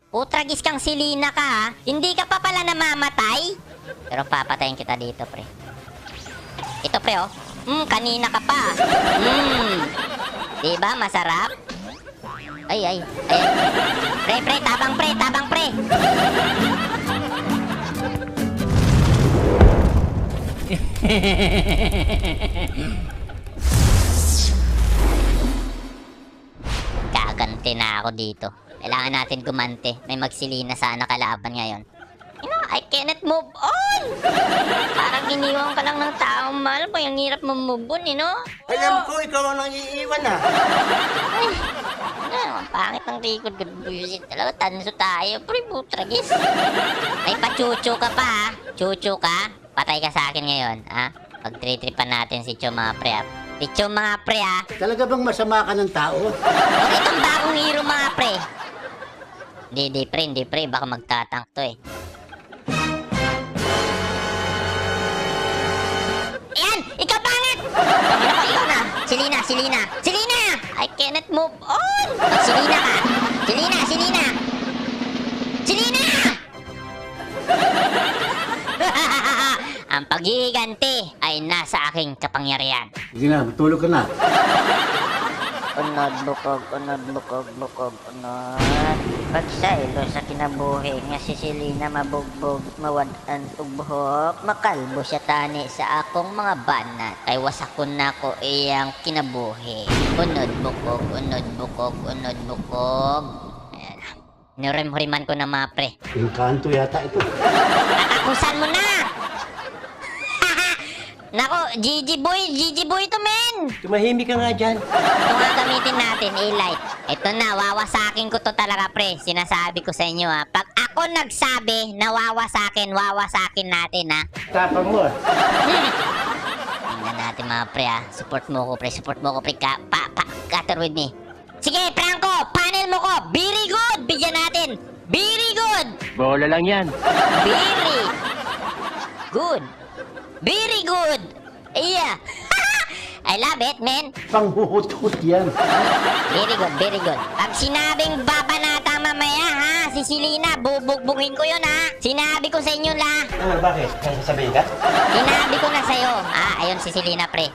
Putragis kang Selena ka ha. Hindi ka pa pala namamatay. Pero papatayin kita dito, pre. Ito, pre, oh. Kanina ka pa. Diba, masarap? Ay. Pre, tabang, pre. Gaganti na ako dito. Kailangan natin gumante. May magsilina sana kalaban ngayon. I cannot move on! Parang iniwan ka lang ng taong mahal ko. Yung hirap mo move on, no? Alam ko, ikaw ang nangiiwan Ay, ang pangit ng record ko. Buisit talaga, tanso tayo. Pre, putragis. Ay, pa-chuchu ka pa, ha? Chuchu ka? Patay ka sa akin ngayon, ha? Pag-tritripan natin si Cho mga pre, ha? Si Cho mga pre, ha? Talaga bang masama ka ng tao? O itong bagong hero mga pre. Hindi pre. Baka magtatank to, eh. Ayan! Ikaw pangit! Ikaw na! Selena! I cannot move on! Selena ka! Selena! Ang paghihiganti ay nasa aking kapangyarihan. Sige na, matulog ka na. Unod, bukog. Pagsaylo sa kinabuhi nga si Selena mabugbog, mawadan og buhok, makalbo siya tani sa akong mga banat. Kay wasakon na ko iyang kinabuhi. Unod, bukog. Ayan. Nirim-huriman ko na mga pre. Pinkanto yata ito. Tatapusan mo na! Nako, GG boy to men! Tumahimik ka nga dyan. Ito nga gamitin natin, A-Light. Ito na, wawasakin ko to talaga, pre. Sinasabi ko sa inyo, ha. Pag ako nagsabi na wawasakin natin, ha. Tapang mo. Tingnan natin, mga pre, ha. Support mo ko, pre. Cutter with me. Sige, Franco, panel mo ko. Very good! Bigyan natin. Very good! Bola lang yan. Very good! Yeah! I love it, man! Panghuhut-hut yan. Very good. Pag sinabing babanata mamaya, ha? Si Selena, bubugbugin ko yun, ha? Sinabi ko sa inyo, la. Bakit? Kaya sasabihin ka? Sinabi ko na sa'yo. Ayun si Selena, pre.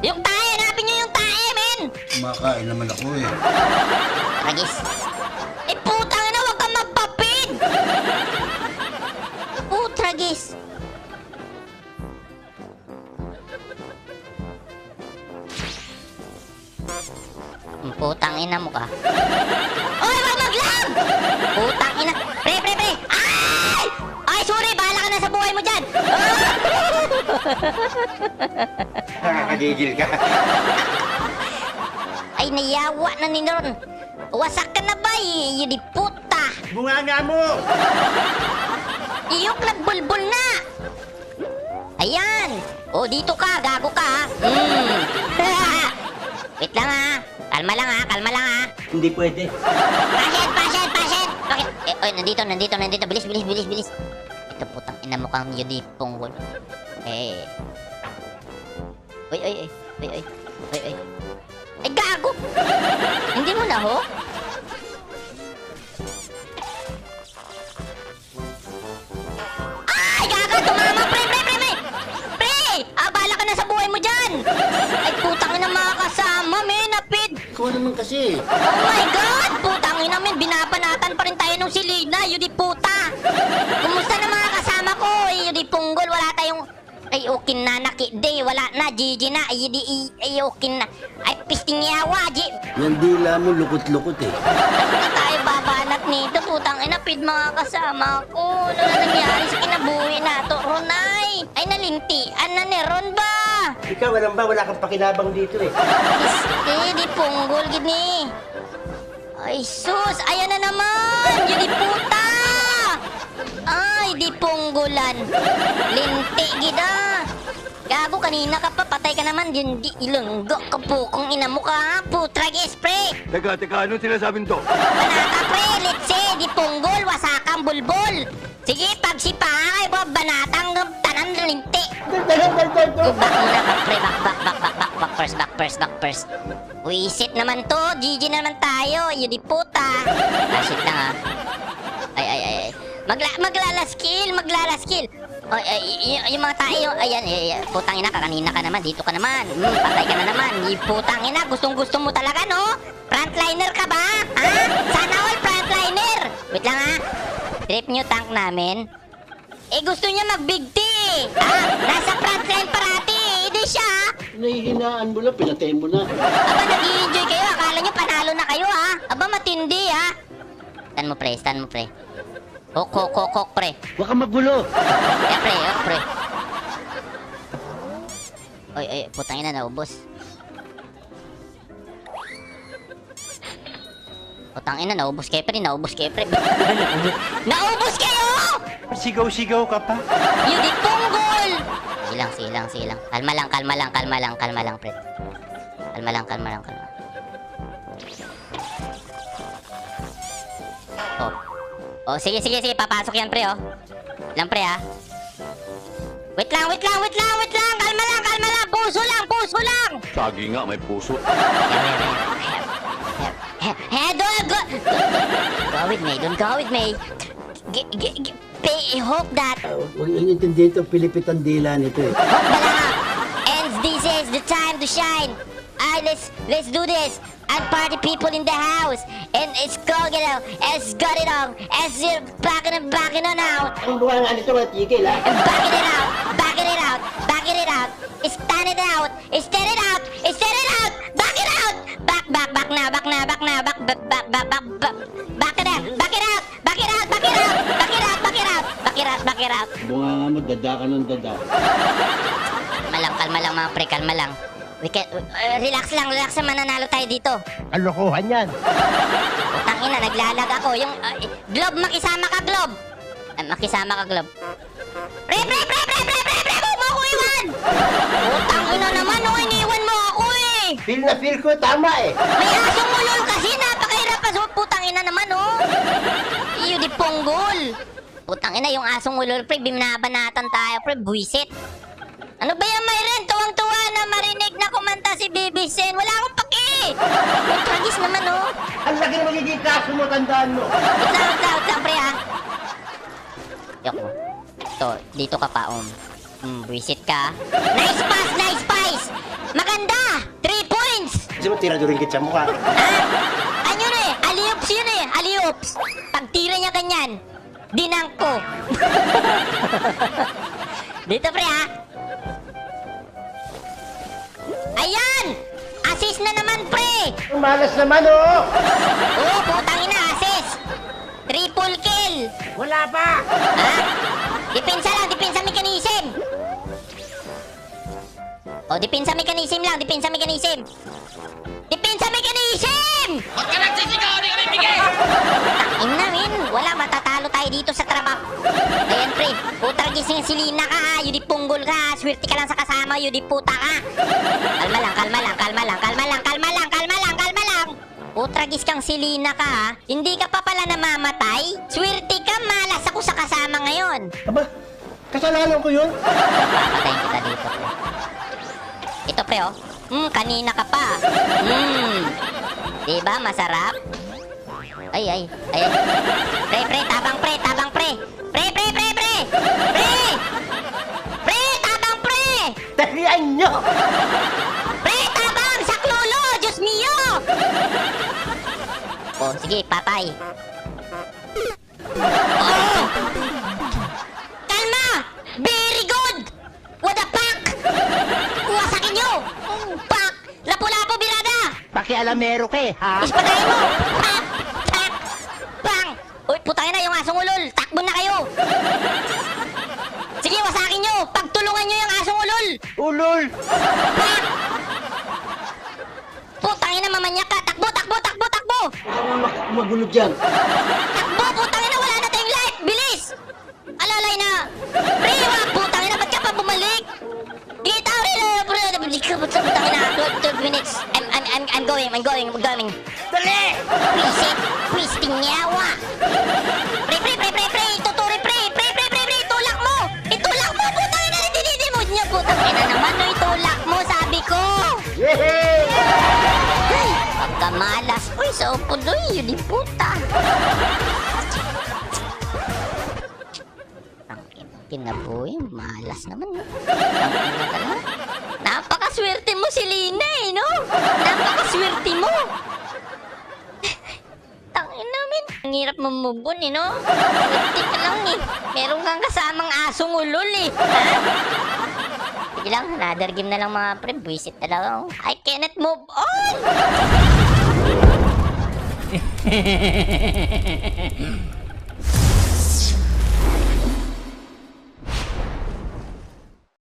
Yung tae! Hanapin nyo yung tae, men! Kumakain naman ako eh. Ragis. Putang na, huwag kang magpapid! Tragis. Putang ina mo ka. Oy, wag maglam! Putang ina. Pre! Ay, sorry, bahala ka na sa buhay mo dyan. Nakakagigil ka. Ay, nayawa na ni Ron. Wasak ka na ba, yun di puta. Bunganga mo! Iyok nagbulbul na. Ayan. O, dito ka, gago ka, ha. Wait lang, ha. Kalma lang, ha. Hindi pwede. Passion. Bakit? Oy, nandito. Bilis. Ito putang ina mo kang yun di punggol. Oy. Ay, gago! Hindi mo na, ho? Ay, gago! Tumama, pre! Abala ka na sa buhay mo dyan! Ay, putang ina mga kasama, men! Napid! Ikaw naman kasi. Oh my God! Putang ina, men! Binabanatan pa rin tayo nung Selena, yun di puta! Kumusta na mga kasama ko? Yun di punggol, wala tayong... Ay, okay na, day, wala na, GG na, ay, okay na. Ay, pisting yawa, Yan dila mo lukot-lukot eh. Ano na tayo babanat nito, putang ina, pid mga kasama ko. Ano na nangyari sa kinabuhi na to, Ronay? Ay, nalintian na ni Ron ba? Ikaw, wala kang pakinabang dito eh. Di punggol, gini. Ay, sus, ayan na naman, yun di puta. Ay, di punggulan. Linti, gida. Gago, kanina ka pa, patay ka naman. Di ilunggo ka po kung ina mo ka. Putrag spray. Teka, ano sinasabing to? Banata, pre, litse, di punggol, wasakang bulbol. Sige, pagsipa, ay ba, banatang tanan linti. Back muna, back first. Wisit naman to, GG naman tayo, yun di puta. Shit lang, ha. Maglalaskill. O, yung mga tayo, ayan, putang ina ka, kanina ka naman, dito ka naman. Patay ka na naman. Putang ina, gustong-gusto mo talaga, no? Frontliner ka ba? Ha? Sana all frontliner. Wait lang, ha? Trip nyo tank namin. Gusto niya mag-big T. Ha? Nasa frontline parati. Hindi siya. Nahihinaan mo lang, pinatayin mo na. Aba, nag-i-enjoy kayo. Akala nyo panalo na kayo, ha? Aba, matindi, ha? Stand mo, pre. Hok, pre. Huwag kang magulo. Pre. Oy, putang ina, naubos. Putang ina, naubos kayo, pre. Naubos kayo! Sigaw-sigaw ka pa. Yudit punggol! Silang. Kalma lang, pre. Kalma lang. Oh, sige, papasok yan, pre, oh. Lang, pre, ha. Wait lang. Kalma lang. Puso lang. Sagi nga, may puso. Don't go with me. Hope that. Huwag nang intindihin itong pilipit ang dila nito eh. And this is the time to shine. Let's do this. And party people in the house. And it's going on. It's got it on. It's backing on out. Ang buwan nga nito, matigil ha. And backing it out. Stand it out. Back it out. Back now. Back it out. Bunga nga mo, dada ka ng dada. Kalma lang mga pre, kalma lang. Relax na mananalo tayo dito. Alokohan yan. Putang ina, naglalag ako. Yung globe, makisama ka globe. Pre, huwag mo ako iwan. Putang ina naman, iniwan mo ako eh. Feel ko, tama eh. May asong mulol kasi, napakahirap pa. Putang ina naman, oh. Iyo di ponggol. Putang ina, yung asong mulol, pre, binabanatan tayo, pre, buwisit. Ano ba yan, Mayren? Tuwang-tuwa na marinig na kumanta si Bibi Sen. Wala akong paki! Tragis naman, oh. Ang laki na magiging kaso mo, tandaan mo. Wait lang, pre, ha? Yoko. Dito ka pa, buwisit ka. Nice pass! Maganda! 3 points! Kasi mo, tira rin kitsa mo ka. Ano yun eh? Alley-oops. Pag tira niya ganyan, dinang ko. Dito, pre, ha? Ayan! Assist na naman, pre! Malas naman, oh! Oo, putang ina, assist! Triple kill! Wala pa! Ha? Depensa mechanism! O, depensa mechanism lang, depensa mechanism! Huwag ka nagsisigaw, di kami bigay! Ina, min! Wala, matatalo tayo dito sa trabaho. Ayan, pre. Putragis nga si Lina ka, ha? Yudi punggol ka, ha? Swerte ka lang sa kasama, yudi puta ka. Kalma lang. Putragis kang si Lina ka, ha? Hindi ka pa pala namamatay? Swerte ka, malas ako sa kasama ngayon. Aba, kasalanan ko yun. Papatayin kita dito, pre. Ito, pre, oh. Kanina ka pa. Diba, masarap? Ay. Pre, tabang pre. Pre, tabang pre! Talian nyo! Pre, tabang! Saklolo! Diyos mio! Oh, sige, patay. Oh! Kalma! Very good! What the fuck? Kuwasakin nyo! Pak! Lapu-lapu, birada! Pakialamero ka eh, ha? Ispatayin mo! Pak! Bang! Uy, putangin na yung asong ulol! Takbo na kayo! Sige, wasakin nyo! Pagtulungan nyo yung asong ulol! Ulol! Pak! Putangin na, mamanyak ka! Takbo! Magulo dyan. Takbo! Putangin na, wala na tayong life! Bilis! Alalay na! Pre, wag! Putangin na, ba't ka pa bumalik? Get out of here, bro! Putangin na, 12 minutes. I'm going. Dali! Twisting nyawa! Pre! Tuturi, pre! Itulak mo! Putangin na, dinidimod niya! Putangin na naman, no, itulak mo, sabi ko! Yehey! Ay! Pagkamalas! Uy, sa upo doy, yun di puta! Kinabuhi, malas naman, no? Tangina ka na. Napakaswerte mo si Lina, eh, no? Napakaswerte mo! Tangin namin. Ang hirap mamove on, eh, no? Swerte ka lang, eh. Meron kang kasamang asong ulol, eh. Ha? Sige lang, another game na lang mga pre. Buisit talaga, oh. I cannot move on!